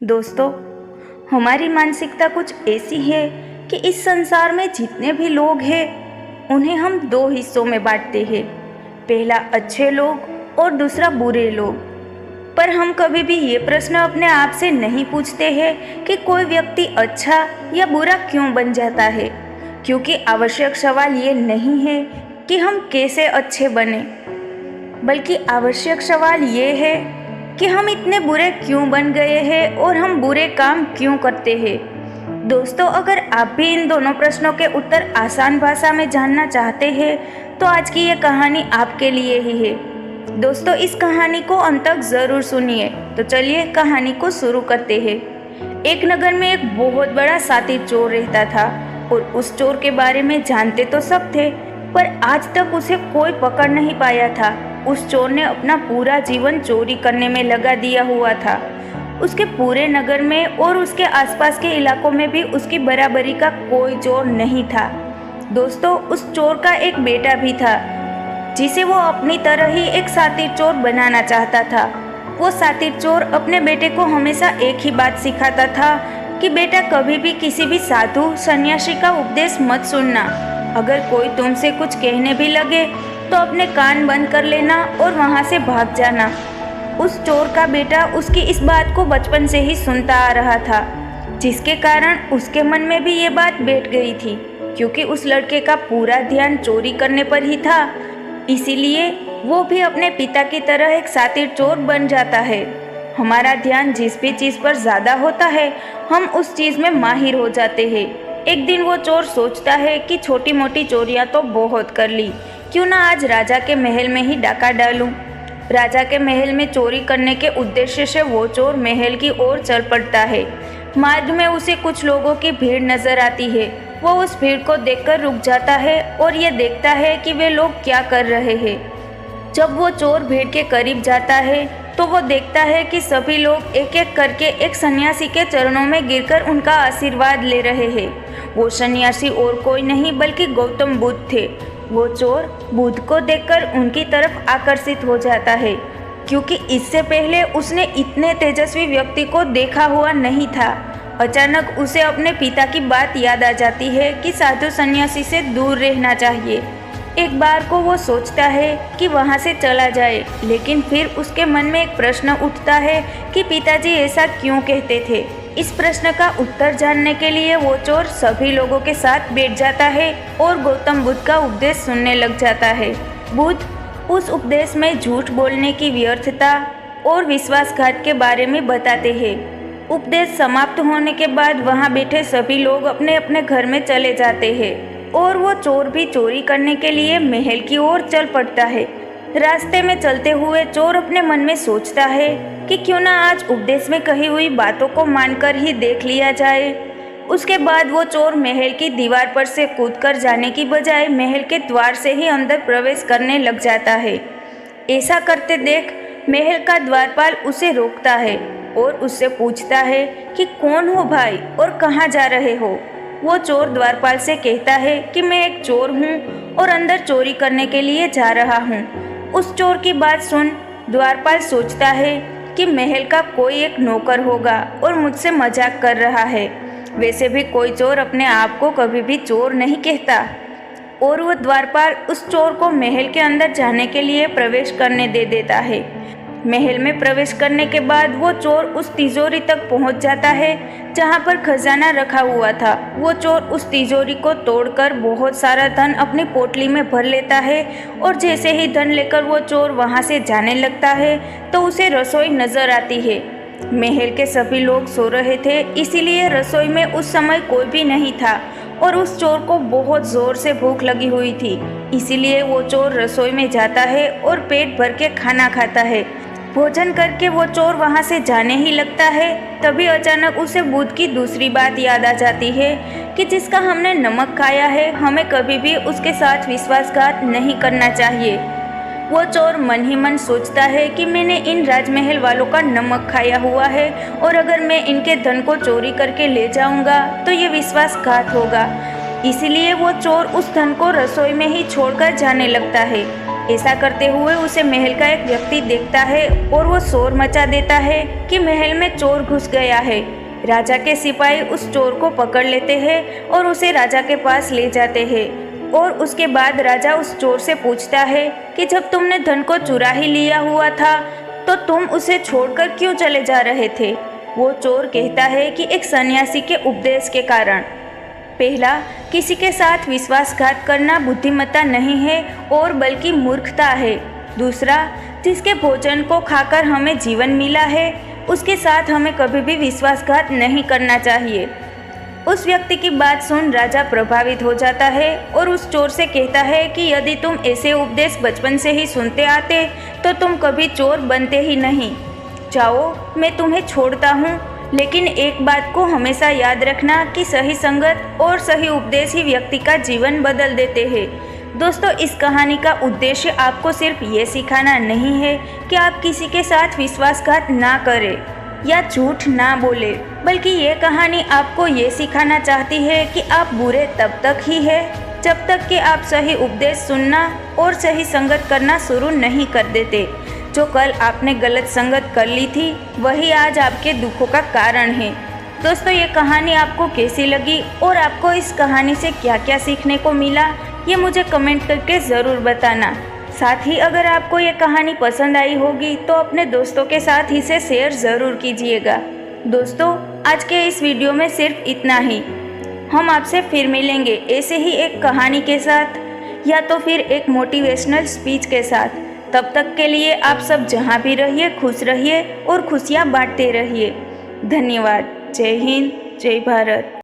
दोस्तों, हमारी मानसिकता कुछ ऐसी है कि इस संसार में जितने भी लोग हैं उन्हें हम दो हिस्सों में बांटते हैं। पहला अच्छे लोग और दूसरा बुरे लोग। पर हम कभी भी ये प्रश्न अपने आप से नहीं पूछते हैं कि कोई व्यक्ति अच्छा या बुरा क्यों बन जाता है, क्योंकि आवश्यक सवाल ये नहीं है कि हम कैसे अच्छे बने, बल्कि आवश्यक सवाल ये है कि हम इतने बुरे क्यों बन गए हैं और हम बुरे काम क्यों करते हैं। दोस्तों, अगर आप भी इन दोनों प्रश्नों के उत्तर आसान भाषा में जानना चाहते हैं तो आज की ये कहानी आपके लिए ही है। दोस्तों, इस कहानी को अंत तक ज़रूर सुनिए। तो चलिए कहानी को शुरू करते हैं। एक नगर में एक बहुत बड़ा शातिर चोर रहता था और उस चोर के बारे में जानते तो सब थे, पर आज तक उसे कोई पकड़ नहीं पाया था। उस चोर ने अपना पूरा जीवन चोरी करने में लगा दिया हुआ था। उसके पूरे नगर में और उसके आसपास के इलाकों में भी उसकी बराबरी का कोई चोर नहीं था। दोस्तों, उस चोर का एक बेटा भी था जिसे वो अपनी तरह ही एक शातिर चोर बनाना चाहता था। वो शातिर चोर अपने बेटे को हमेशा एक ही बात सिखाता था कि बेटा, कभी भी किसी भी साधु सन्यासी का उपदेश मत सुनना। अगर कोई तुमसे कुछ कहने भी लगे तो अपने कान बंद कर लेना और वहाँ से भाग जाना। उस चोर का बेटा उसकी इस बात को बचपन से ही सुनता आ रहा था, जिसके कारण उसके मन में भी ये बात बैठ गई थी। क्योंकि उस लड़के का पूरा ध्यान चोरी करने पर ही था, इसीलिए वो भी अपने पिता की तरह एक शातिर चोर बन जाता है। हमारा ध्यान जिस भी चीज़ पर ज़्यादा होता है, हम उस चीज़ में माहिर हो जाते हैं। एक दिन वो चोर सोचता है कि छोटी मोटी चोरियां तो बहुत कर ली, क्यों ना आज राजा के महल में ही डाका डालूं। राजा के महल में चोरी करने के उद्देश्य से वो चोर महल की ओर चल पड़ता है। मार्ग में उसे कुछ लोगों की भीड़ नजर आती है। वो उस भीड़ को देखकर रुक जाता है और ये देखता है कि वे लोग क्या कर रहे हैं। जब वो चोर भीड़ के करीब जाता है तो वो देखता है कि सभी लोग एक एक करके एक सन्यासी के चरणों में गिरकर उनका आशीर्वाद ले रहे हैं। वो सन्यासी और कोई नहीं बल्कि गौतम बुद्ध थे। वो चोर बुद्ध को देखकर उनकी तरफ आकर्षित हो जाता है, क्योंकि इससे पहले उसने इतने तेजस्वी व्यक्ति को देखा हुआ नहीं था। अचानक उसे अपने पिता की बात याद आ जाती है कि साधु सन्यासी से दूर रहना चाहिए। एक बार को वो सोचता है कि वहाँ से चला जाए, लेकिन फिर उसके मन में एक प्रश्न उठता है कि पिताजी ऐसा क्यों कहते थे। इस प्रश्न का उत्तर जानने के लिए वो चोर सभी लोगों के साथ बैठ जाता है और गौतम बुद्ध का उपदेश सुनने लग जाता है। बुद्ध उस उपदेश में झूठ बोलने की व्यर्थता और विश्वासघात के बारे में बताते हैं। उपदेश समाप्त होने के बाद वहाँ बैठे सभी लोग अपने अपने घर में चले जाते हैं और वो चोर भी चोरी करने के लिए महल की ओर चल पड़ता है। रास्ते में चलते हुए चोर अपने मन में सोचता है कि क्यों ना आज उपदेश में कही हुई बातों को मानकर ही देख लिया जाए। उसके बाद वो चोर महल की दीवार पर से कूदकर जाने की बजाय महल के द्वार से ही अंदर प्रवेश करने लग जाता है। ऐसा करते देख महल का द्वारपाल उसे रोकता है और उससे पूछता है कि कौन हो भाई और कहाँ जा रहे हो। वो चोर द्वारपाल से कहता है कि मैं एक चोर हूँ और अंदर चोरी करने के लिए जा रहा हूँ। उस चोर की बात सुन द्वारपाल सोचता है कि महल का कोई एक नौकर होगा और मुझसे मजाक कर रहा है। वैसे भी कोई चोर अपने आप को कभी भी चोर नहीं कहता। और वो द्वारपाल उस चोर को महल के अंदर जाने के लिए प्रवेश करने दे देता है। महल में प्रवेश करने के बाद वो चोर उस तिजोरी तक पहुंच जाता है जहां पर खजाना रखा हुआ था। वो चोर उस तिजोरी को तोड़कर बहुत सारा धन अपनी पोटली में भर लेता है और जैसे ही धन लेकर वो चोर वहां से जाने लगता है तो उसे रसोई नजर आती है। महल के सभी लोग सो रहे थे, इसीलिए रसोई में उस समय कोई भी नहीं था और उस चोर को बहुत जोर से भूख लगी हुई थी। इसीलिए वो चोर रसोई में जाता है और पेट भर के खाना खाता है। भोजन करके वो चोर वहां से जाने ही लगता है। तभी अचानक उसे बुद्ध की दूसरी बात याद आ जाती है कि जिसका हमने नमक खाया है, हमें कभी भी उसके साथ विश्वासघात नहीं करना चाहिए। वो चोर मन ही मन सोचता है कि मैंने इन राजमहल वालों का नमक खाया हुआ है और अगर मैं इनके धन को चोरी करके ले जाऊंगा तो ये विश्वासघात होगा। इसीलिए वो चोर उस धन को रसोई में ही छोड़कर जाने लगता है। ऐसा करते हुए उसे महल का एक व्यक्ति देखता है और वो शोर मचा देता है कि महल में चोर घुस गया है। राजा के सिपाही उस चोर को पकड़ लेते हैं और उसे राजा के पास ले जाते हैं और उसके बाद राजा उस चोर से पूछता है कि जब तुमने धन को चुरा ही लिया हुआ था तो तुम उसे छोड़कर क्यों चले जा रहे थे। वो चोर कहता है कि एक सन्यासी के उपदेश के कारण। पहला, किसी के साथ विश्वासघात करना बुद्धिमत्ता नहीं है और बल्कि मूर्खता है। दूसरा, जिसके भोजन को खाकर हमें जीवन मिला है उसके साथ हमें कभी भी विश्वासघात नहीं करना चाहिए। उस व्यक्ति की बात सुन राजा प्रभावित हो जाता है और उस चोर से कहता है कि यदि तुम ऐसे उपदेश बचपन से ही सुनते आते तो तुम कभी चोर बनते ही नहीं। जाओ, मैं तुम्हें छोड़ता हूँ, लेकिन एक बात को हमेशा याद रखना कि सही संगत और सही उपदेश ही व्यक्ति का जीवन बदल देते हैं। दोस्तों, इस कहानी का उद्देश्य आपको सिर्फ ये सिखाना नहीं है कि आप किसी के साथ विश्वासघात ना करें या झूठ ना बोले, बल्कि ये कहानी आपको ये सिखाना चाहती है कि आप बुरे तब तक ही है जब तक कि आप सही उपदेश सुनना और सही संगत करना शुरू नहीं कर देते। जो कल आपने गलत संगत कर ली थी वही आज आपके दुखों का कारण है। दोस्तों, ये कहानी आपको कैसी लगी और आपको इस कहानी से क्या क्या सीखने को मिला ये मुझे कमेंट करके ज़रूर बताना। साथ ही अगर आपको ये कहानी पसंद आई होगी तो अपने दोस्तों के साथ इसे शेयर ज़रूर कीजिएगा। दोस्तों, आज के इस वीडियो में सिर्फ इतना ही। हम आपसे फिर मिलेंगे ऐसे ही एक कहानी के साथ या तो फिर एक मोटिवेशनल स्पीच के साथ। तब तक के लिए आप सब जहाँ भी रहिए खुश रहिए और खुशियाँ बांटते रहिए। धन्यवाद। जय हिंद, जय भारत।